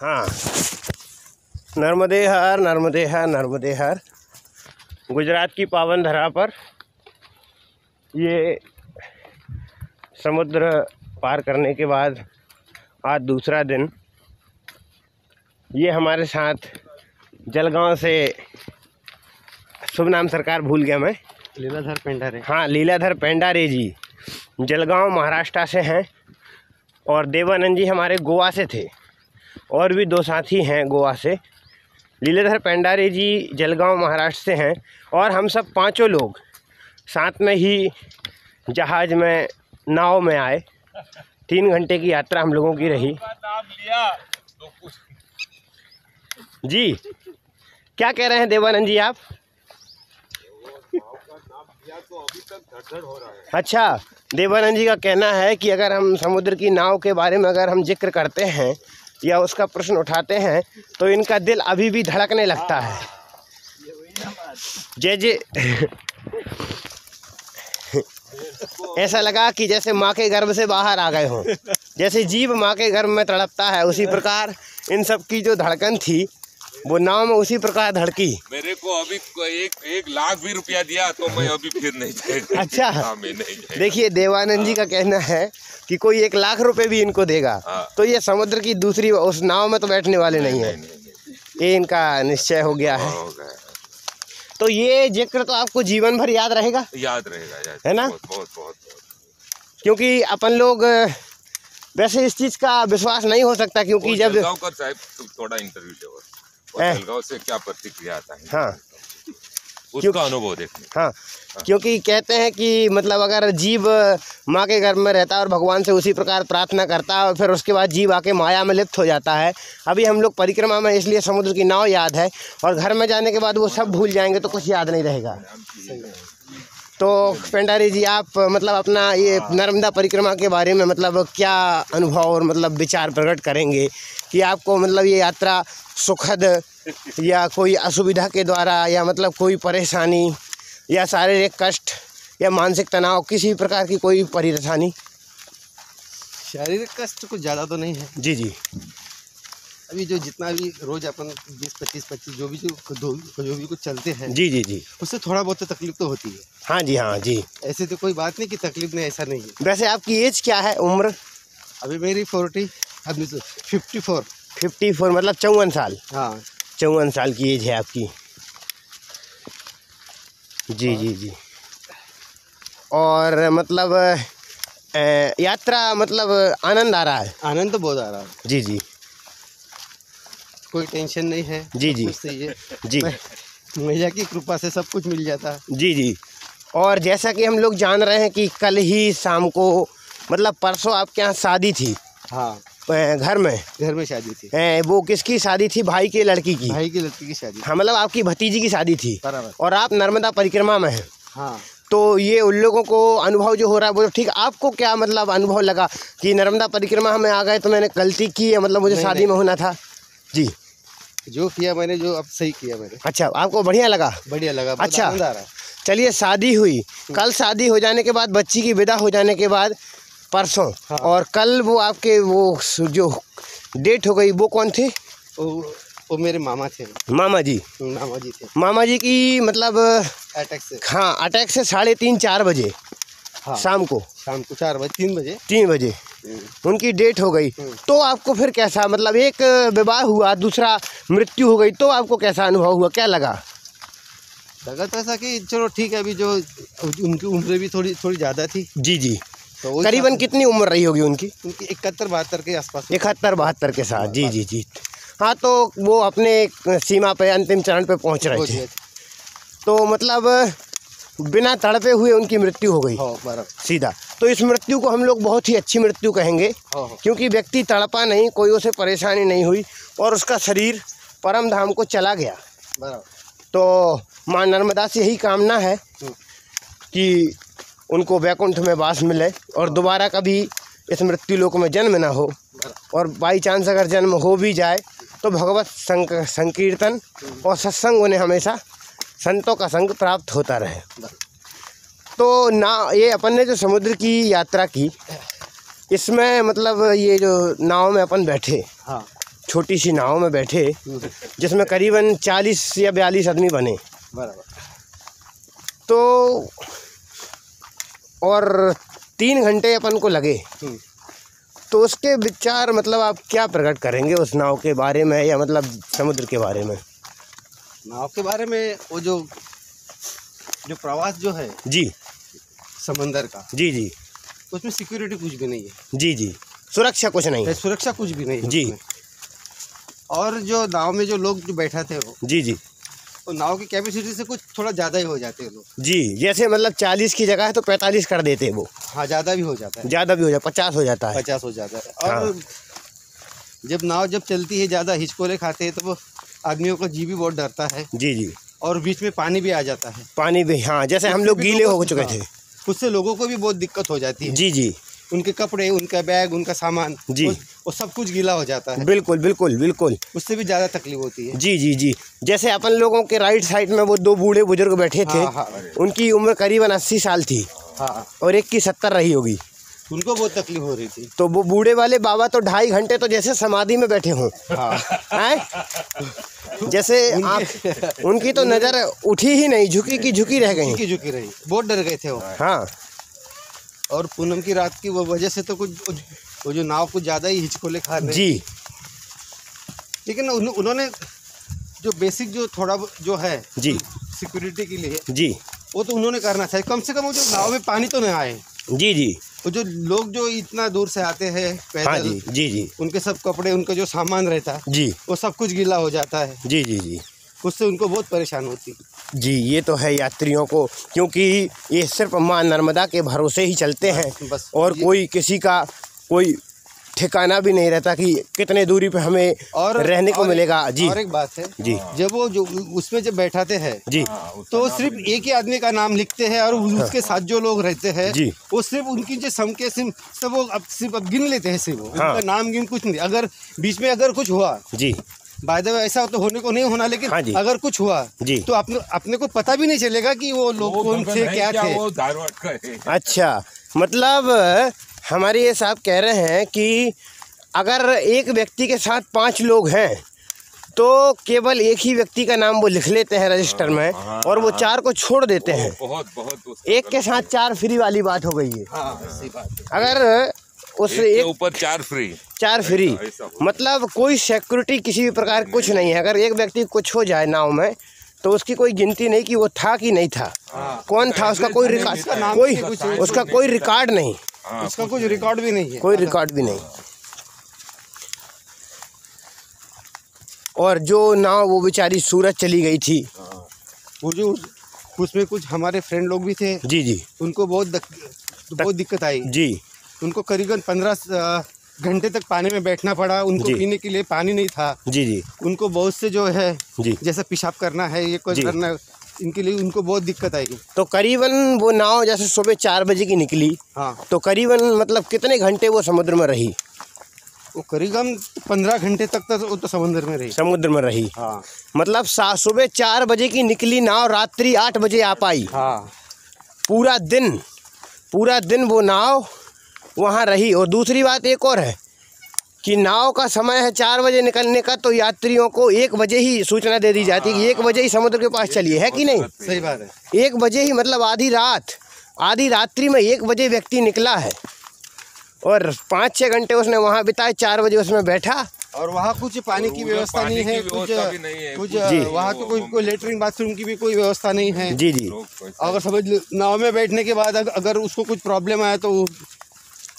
हाँ, नर्मदे हर नर्मदे हर नर्मदे हर। गुजरात की पावन धरा पर ये समुद्र पार करने के बाद आज दूसरा दिन ये हमारे साथ जलगांव से, शुभ नाम सरकार भूल गया मैं, लीलाधर पेंडारे। हाँ, लीलाधर पेंडारे जी जलगांव महाराष्ट्र से हैं और देवानंद जी हमारे गोवा से थे और भी दो साथी हैं गोवा से। लीलाधर पेंडारे जी जलगांव महाराष्ट्र से हैं और हम सब पांचों लोग साथ में ही जहाज़ में नाव में आए। 3 घंटे की यात्रा हम लोगों की रही। जी क्या कह रहे हैं देवानंद जी आप? अच्छा, देवानंद जी का कहना है कि अगर हम समुद्र की नाव के बारे में अगर हम जिक्र करते हैं या उसका प्रश्न उठाते हैं तो इनका दिल अभी भी धड़कने लगता है। जैसे ऐसा लगा कि जैसे माँ के गर्भ से बाहर आ गए हों। जैसे जीव माँ के गर्भ में तड़पता है उसी प्रकार इन सब की जो धड़कन थी वो नाव में उसी प्रकार धड़की। मेरे को अभी एक लाख भी रुपया दिया तो मैं अभी फिर नहीं जाएगा। अच्छा, मैं नहीं जाएगा। देखिए देवानंद जी का कहना है कि कोई 1 लाख रुपए भी इनको देगा तो ये समुद्र की दूसरी उस नाव में तो बैठने वाले नहीं है। ये इनका निश्चय हो गया है। तो ये जिक्र तो आपको जीवन भर याद रहेगा। याद रहेगा है ना? बहुत। क्योंकि अपन लोग वैसे इस चीज का विश्वास नहीं हो सकता क्योंकि जब जलगांव का साहब थोड़ा इंटरव्यू ले और जलगांव से क्या प्रतिक्रिया आता है, हाँ, उसका अनुभव देखने। हाँ, क्योंकि कहते हैं कि मतलब अगर जीव माँ के गर्भ में रहता है और भगवान से उसी प्रकार प्रार्थना करता है और फिर उसके बाद जीव आके माया में लिप्त हो जाता है। अभी हम लोग परिक्रमा में इसलिए समुद्र की नाव याद है और घर में जाने के बाद वो सब भूल जाएंगे तो कुछ याद नहीं रहेगा। तो पेंडारे जी आप मतलब अपना ये नर्मदा परिक्रमा के बारे में मतलब क्या अनुभव और मतलब विचार प्रकट करेंगे कि आपको मतलब ये यात्रा सुखद या कोई असुविधा के द्वारा या मतलब कोई परेशानी या शारीरिक कष्ट या मानसिक तनाव किसी प्रकार की कोई परेशानी? शारीरिक कष्ट कुछ ज़्यादा तो नहीं है। जी। अभी जो जितना भी रोज अपन 20-25 जो भी कुछ चलते हैं जी उससे थोड़ा बहुत तो तकलीफ तो होती है। हाँ जी। ऐसे तो कोई बात नहीं कि तकलीफ नहीं, ऐसा नहीं है। वैसे आपकी एज क्या है, उम्र? अभी मेरी 54 मतलब 54 साल। हाँ, 54 साल की एज है आपकी। जी। और मतलब यात्रा मतलब आनंद आ रहा है? आनंद तो बहुत आ रहा है। जी। कोई टेंशन नहीं है। जी। जी, मैया की कृपा से सब कुछ मिल जाता है। जी। और जैसा कि हम लोग जान रहे हैं कि कल ही शाम को मतलब परसों आपके यहाँ शादी थी। हाँ, घर में शादी थी। वो किसकी शादी थी? भाई के लड़की की। भाई की लड़की की शादी। हाँ, मतलब आपकी भतीजी की शादी थी बराबर। और आप नर्मदा परिक्रमा में हैं। हाँ, तो ये उन लोगों को अनुभव जो हो रहा है वो ठीक। आपको क्या मतलब अनुभव लगा कि नर्मदा परिक्रमा में आ गए तो मैंने गलती की है, मतलब मुझे शादी में होना था? जी, जो किया मैंने, जो अब सही किया मैंने। अच्छा, आपको बढ़िया लगा? बढ़िया लगा। अच्छा, आनंद आ रहा है। चलिए, शादी हुई कल, शादी हो जाने के बाद बच्ची की विदा हो जाने के बाद परसों, हाँ। और कल वो आपके वो जो डेट हो गई वो कौन थे? वो मेरे मामा थे। मामा जी थे। मामा जी की मतलब अटैक से। हाँ, अटैक से 3:30-4 बजे। हाँ, शाम को 4 बजे 3 बजे उनकी डेट हो गई। तो आपको फिर कैसा मतलब, एक विवाह हुआ, दूसरा मृत्यु हो गई, तो आपको कैसा अनुभव हुआ, क्या लगा? लगा तो ऐसा कि चलो ठीक है। अभी जो उनकी उम्र भी थोड़ी ज़्यादा थी। जी। तो करीबन कितनी उम्र रही होगी उनकी? 71-72 के आसपास। 71-72 के साथ। जी। हाँ, तो वो अपने सीमा पे, अंतिम चरण पे पहुंच रहे थे। तो मतलब बिना तड़पे हुए उनकी मृत्यु हो गई सीधा। तो इस मृत्यु को हम लोग बहुत ही अच्छी मृत्यु कहेंगे क्योंकि व्यक्ति तड़पा नहीं, कोई उसे परेशानी नहीं हुई और उसका शरीर परम धाम को चला गया। तो माँ नर्मदा से यही कामना है कि उनको वैकुंठ में वास मिले और दोबारा कभी इस मृत्यु लोक में जन्म ना हो, और बाई चांस अगर जन्म हो भी जाए तो भगवत संकीर्तन और सत्संग उन्हें हमेशा संतों का संग प्राप्त होता रहे। तो ना, ये अपन ने जो समुद्र की यात्रा की इसमें मतलब ये जो नाव में अपन बैठे, हाँ, छोटी सी नाव में बैठे जिसमें करीबन 40 या 42 आदमी बने। बराबर। तो और 3 घंटे अपन को लगे। तो उसके विचार मतलब आप क्या प्रकट करेंगे उस नाव के बारे में या मतलब समुद्र के बारे में? नाव के बारे में वो जो प्रवास जो है जी समंदर का, जी उसमें सिक्योरिटी कुछ भी नहीं है। जी सुरक्षा कुछ नहीं है। सुरक्षा कुछ भी नहीं है जी। उसमें। और जो नाव में जो लोग जो बैठा थे वो जी वो नाव की कैपेसिटी से कुछ थोड़ा ज़्यादा ही हो जाते हैं लोग। जी, जैसे मतलब 40 की जगह है तो 45 कर देते हैं वो। हाँ, ज़्यादा भी हो जाता है। ज़्यादा भी हो जाता, 50 हो जाता है। 50 हो जाता है। और जब नाव चलती है, ज़्यादा हिचकोले खाते हैं तो वो आदमियों का जी भी बहुत डरता है। जी और बीच में पानी भी आ जाता है। पानी भी, हाँ, जैसे हम लोग गीले हो चुके थे। उससे लोगों को भी बहुत दिक्कत हो जाती है। जी उनके कपड़े, उनका बैग, उनका सामान, जी, वो सब कुछ गीला हो जाता है। बिल्कुल। उससे भी ज़्यादा तकलीफ होती है। जी। जैसे अपन लोगों के राइट साइड में वो 2 बूढ़े बुजुर्ग बैठे थे। हाँ। उनकी उम्र करीबन 80 साल थी। हाँ। और एक की 70 रही होगी। उनको बहुत तकलीफ हो रही थी। तो वो बूढ़े वाले बाबा तो 2.5 घंटे तो जैसे समाधि में बैठे हों। जैसे आप उनकी तो नज़र उठी ही नहीं, झुकी रह गई। झुकी रही, बहुत डर गए थे वो। हाँ। और पूनम की रात की वो वजह से तो कुछ वो जो नाव कुछ ज़्यादा ही हिचकोले खा रहे। जी। लेकिन उन्होंने जो बेसिक जो थोड़ा जो है जी सिक्योरिटी के लिए जी, वो तो उन्होंने करना चाहिए। कम से कम वो जो नाव में पानी तो नहीं आए। जी। वो जो लोग जो इतना दूर से आते हैं पैदल, हाँ जी, उनके सब कपड़े, उनका जो सामान रहता है जी, वो सब कुछ गीला हो जाता है। जी। उससे उनको बहुत परेशान होती। जी, ये तो है यात्रियों को, क्योंकि ये सिर्फ माँ नर्मदा के भरोसे ही चलते हैं। बस और कोई किसी का कोई ठिकाना भी नहीं रहता कि कितने दूरी पे हमें रहने को मिलेगा। जी। और एक बात है जी, जब वो जो उसमें जब बैठाते हैं जी, तो सिर्फ एक ही आदमी का नाम लिखते हैं और उसके साथ जो लोग रहते हैं जी, वो सिर्फ उनकी जो सम के सब वो सिर्फ गिन लेते हैं। सिर्फ हाँ, उनका नाम गिन कुछ नहीं। अगर बीच में अगर कुछ हुआ, जी, बाय द वे ऐसा तो होने को नहीं होना, लेकिन हाँ, अगर कुछ हुआ जी, तो अपने को पता भी नहीं चलेगा कि वो लोग कौन थे, क्या थे। अच्छा, मतलब हमारे ये साहब कह रहे हैं कि अगर एक व्यक्ति के साथ 5 लोग हैं तो केवल एक ही व्यक्ति का नाम वो लिख लेते हैं रजिस्टर में और वो 4 को छोड़ देते हैं। बहुत एक के साथ 4 फ्री वाली बात हो गई है। सही बात है। अगर उस एक ऊपर 4 फ्री, 4 फ्री, मतलब कोई सिक्योरिटी किसी भी प्रकार कुछ नहीं है। अगर एक व्यक्ति कुछ हो जाए नाव में तो उसकी कोई गिनती नहीं कि वो था कि नहीं था, कौन था, उसका कोई रिकॉर्ड, उसका कोई रिकॉर्ड नहीं, उसका कुछ रिकॉर्ड भी नहीं है, कोई रिकॉर्ड भी नहीं। और जो नाव वो बेचारी सूरत चली गई थी, वो जो उसमें कुछ हमारे फ्रेंड लोग भी थे। जी, उनको बहुत दिक्कत आई जी। उनको करीबन 15 घंटे तक पानी में बैठना पड़ा। उनको पीने के लिए पानी नहीं था। जी। उनको बहुत से जो है जैसे पेशाब करना है, ये कुछ करना है, इनके लिए उनको बहुत दिक्कत आएगी। तो करीबन वो नाव जैसे सुबह 4 बजे की निकली। हाँ। तो करीबन मतलब कितने घंटे वो समुद्र में रही? वो करीबन 15 घंटे तक तो समुद्र में रही। समुद्र में रही। हाँ। मतलब सुबह 4 बजे की निकली नाव, रात्रि 8 बजे आ पाई। हाँ। पूरा दिन वो नाव वहाँ रही। और दूसरी बात एक और है कि नाव का समय है 4 बजे निकलने का, तो यात्रियों को 1 बजे ही सूचना दे दी जाती है कि 1 बजे ही समुद्र के पास चलिए, है कि नहीं? सही बात है। 1 बजे ही, मतलब आधी रात्रि में 1 बजे व्यक्ति निकला है और 5-6 घंटे उसने वहाँ बिताए। 4 बजे उसमें बैठा। और वहाँ कुछ पानी की व्यवस्था नहीं है, कुछ वहाँ तो कोई लेटरिन बाथरूम की भी कोई व्यवस्था नहीं है। जी। अगर समझ नाव में बैठने के बाद अगर उसको कुछ प्रॉब्लम आया तो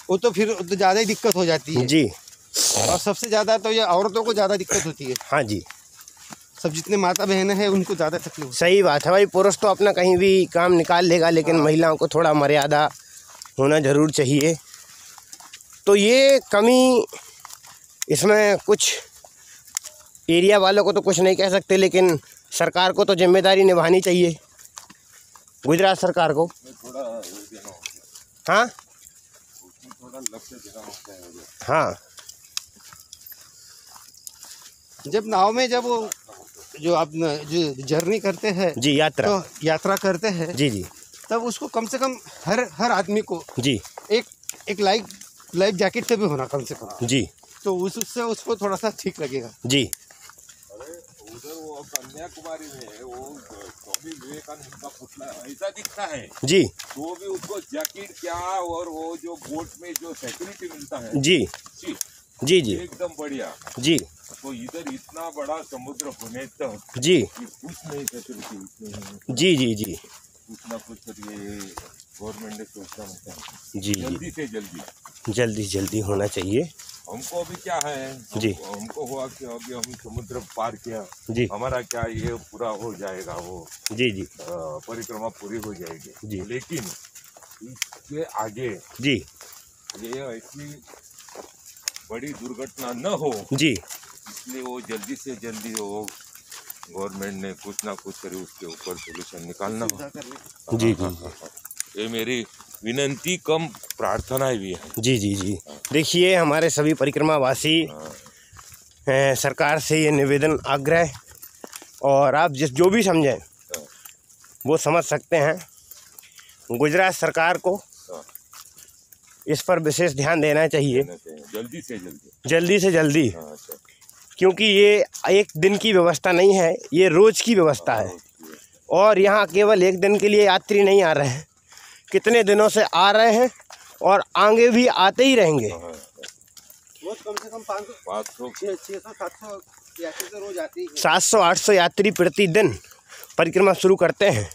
वो तो फिर तो ज़्यादा ही दिक्कत हो जाती है। जी। और सबसे ज़्यादा तो ये औरतों को ज़्यादा दिक्कत होती है। हाँ जी। सब जितने माता बहनें हैं उनको ज़्यादा तकलीफ। सही बात है भाई, पुरुष तो अपना कहीं भी काम निकाल लेगा, लेकिन महिलाओं को थोड़ा मर्यादा होना ज़रूर चाहिए। तो ये कमी, इसमें कुछ एरिया वालों को तो कुछ नहीं कह सकते, लेकिन सरकार को तो जिम्मेदारी निभानी चाहिए, गुजरात सरकार को। हाँ हाँ। जब नाव में जब वो जो आप जो जर्नी करते हैं जी, यात्रा करते हैं जी, तब उसको कम से कम हर आदमी को जी एक लाइफ जैकेट से भी होना कम से कम। जी। तो उससे उसको थोड़ा सा ठीक लगेगा जी। उधर वो कन्याकुमारी में वो स्वामी विवेकानंद का पुतला ऐसा दिखता है जी। तो भी उसको जैकेट क्या और वो जो बोट में जो सिक्योरिटी मिलता है जी जी जी एकदम बढ़िया जी। तो इधर इतना बड़ा समुद्र होने तक जी कुछ नहीं फैसिलिटी जी जी जी कुछ ना कुछ ये गवर्नमेंट ने सोचना होता है जी जल्दी से जल्दी जल्दी जल्दी होना चाहिए। हमको अभी क्या है जी। हमको हुआ कि अभी हम समुद्र पार किया जी। हमारा क्या ये पूरा हो जाएगा वो जी जी परिक्रमा पूरी हो जाएगी जी। लेकिन इसके आगे जी ये ऐसी बड़ी दुर्घटना न हो जी इसलिए वो जल्दी से जल्दी वो गवर्नमेंट ने कुछ ना कुछ करे उसके ऊपर सोल्यूशन निकालना हो। जी जी ये मेरी विनंती कम प्रार्थनाएं भी है। जी जी जी। देखिए हमारे सभी परिक्रमावासी सरकार से ये निवेदन आग्रह और आप जो भी समझें वो समझ सकते हैं। गुजरात सरकार को इस पर विशेष ध्यान देना चाहिए जल्दी से जल्दी जल्दी से जल्दी, क्योंकि ये एक दिन की व्यवस्था नहीं है, ये रोज़ की व्यवस्था है। और यहाँ केवल एक दिन के लिए यात्री नहीं आ रहे हैं, कितने दिनों से आ रहे हैं और आगे भी आते ही रहेंगे। कम से कम 500 600 700 यात्री तो रोज आती है। 700-800 यात्री प्रतिदिन परिक्रमा शुरू करते हैं।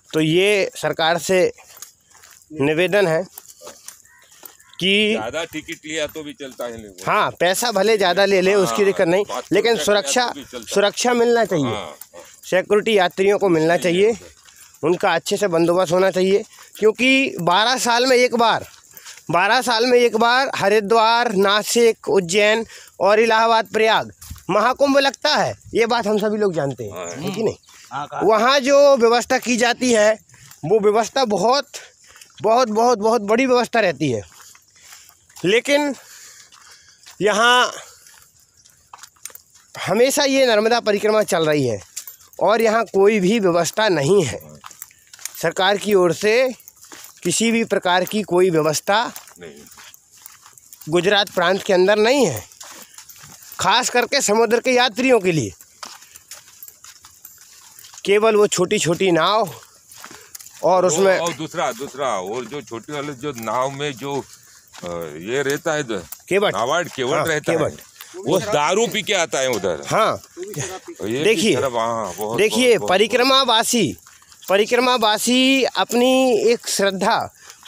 तो ये सरकार से निवेदन है कि ज़्यादा टिकट लिया तो भी चलता है। हाँ, पैसा भले ज़्यादा ले ले उसकी दिक्कत नहीं, लेकिन सुरक्षा मिलना चाहिए। सिक्योरिटी यात्रियों को मिलना चाहिए, उनका अच्छे से बंदोबस्त होना चाहिए। क्योंकि 12 साल में एक बार हरिद्वार, नासिक, उज्जैन और इलाहाबाद, प्रयाग महाकुंभ लगता है। ये बात हम सभी लोग जानते हैं, है कि नहीं। वहाँ जो व्यवस्था की जाती है वो व्यवस्था बहुत बहुत बहुत बहुत बड़ी व्यवस्था रहती है। लेकिन यहाँ हमेशा ये नर्मदा परिक्रमा चल रही है और यहाँ कोई भी व्यवस्था नहीं है। सरकार की ओर से किसी भी प्रकार की कोई व्यवस्था गुजरात प्रांत के अंदर नहीं है, खास करके समुद्र के यात्रियों के लिए। केवल वो छोटी छोटी नाव और उसमें और दूसरा और जो छोटी वाले जो नाव में जो ये रहता है केवट रहता है, वो दारू पी के आता है उधर। हाँ, देखिए परिक्रमावासी अपनी एक श्रद्धा,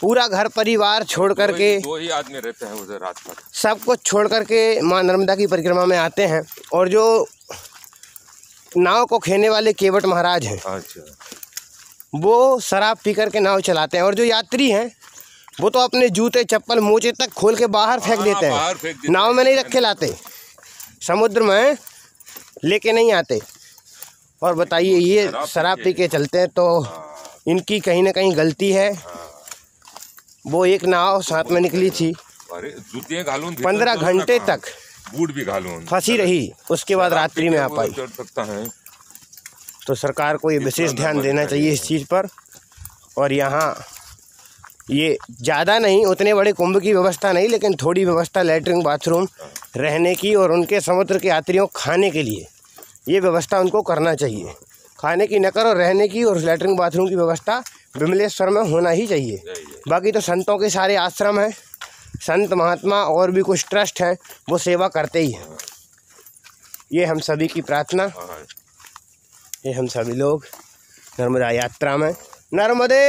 पूरा घर परिवार छोड़ करके 2 ही आदमी रहते हैं उधर रात भर, सब कुछ छोड़ करके माँ नर्मदा की परिक्रमा में आते हैं। और जो नाव को खेने वाले केवट महाराज हैं, अच्छा, वो शराब पी करके नाव चलाते हैं। और जो यात्री हैं वो तो अपने जूते चप्पल मोचे तक खोल के बाहर फेंक देते हैं, नाव में नहीं रख के लाते, समुद्र में लेके नहीं आते। और बताइए, ये शराब पी के चलते हैं, तो इनकी कहीं ना कहीं गलती है। वो एक नाव साथ में निकली थी, 15 घंटे तक बूट भी घालूं फंसी रही, उसके बाद रात्रि में आ पाई। तो सरकार को ये विशेष ध्यान देना चाहिए इस चीज़ पर। और यहाँ ये ज़्यादा नहीं, उतने बड़े कुंभ की व्यवस्था नहीं, लेकिन थोड़ी व्यवस्था लैट्रिन बाथरूम रहने की और उनके समुद्र के यात्रियों खाने के लिए ये व्यवस्था उनको करना चाहिए। खाने की न करो, रहने की और लैट्रिन बाथरूम की व्यवस्था विमलेश्वर में होना ही चाहिए। बाकी तो संतों के सारे आश्रम हैं, संत महात्मा और भी कुछ ट्रस्ट हैं, वो सेवा करते ही हैं। ये हम सभी की प्रार्थना, ये हम सभी लोग नर्मदा यात्रा में नर्मदे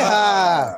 हा